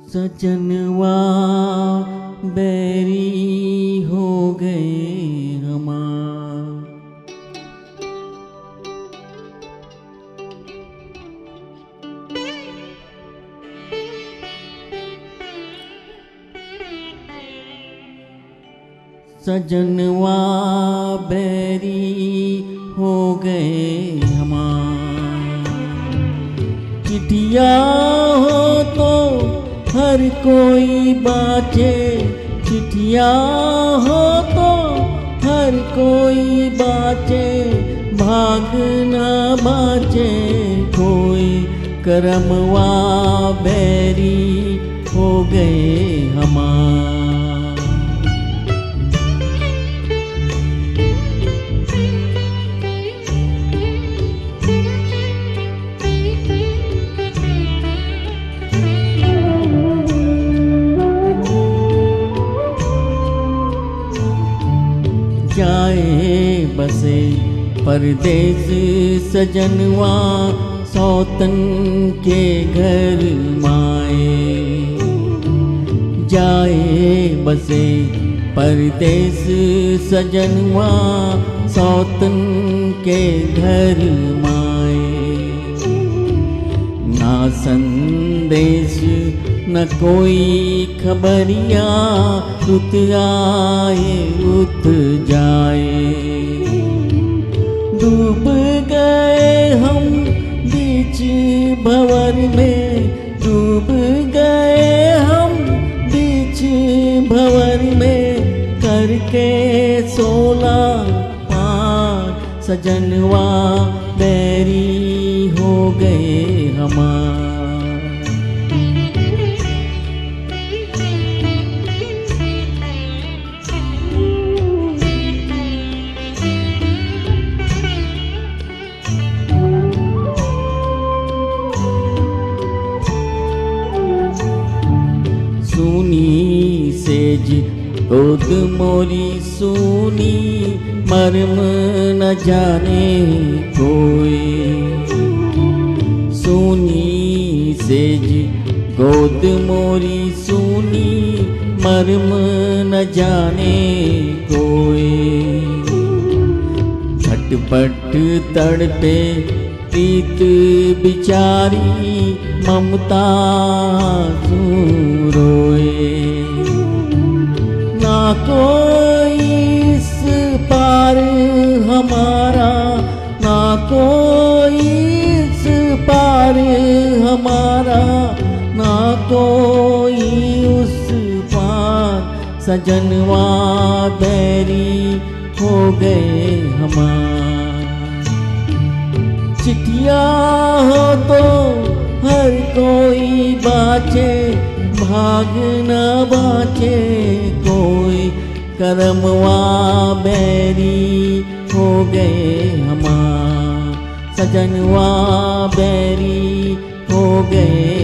सजनवा बैरी हो गए हमार। सजनवा बैरी हो गए हमार। चिट्ठिया हो तो हर कोई बाँचे, चिट्ठिया हो तो हर कोई बाँचे, भाग न बाँचे कोई, करमवा बैरी हो गए हमार। जाए बसे परदेस सजनवा, सौतन के घर माए। जाए बसे परदेस सजनवा, सौतन के घर माए। ना संदेश न कोई खबरिया, रुत आए रुत जाए। डूब गए हम बीच भंवर में, डूब गए हम बीच भंवर में, करके 16 पार सजनवा बैरी हो गए हमार। सुनी सेज गोद मोरी सुनी, मर्म न जाने कोई। सुनी सेज गोद मोरी सुनी, मर्म न जाने कोई। झटपट तड़पे प्रीत बिचारी, ममता रोए। ना कोई इस पार हमारा, ना कोई इस पार हमारा, ना कोई उस पार, सजनवा बैरी हो गए हमार। चिट्ठिया हो तो हर कोई बाँचे, भाग न बाँचे कोई, करमवा बैरी हो गए हमार। सजनवा बैरी हो गए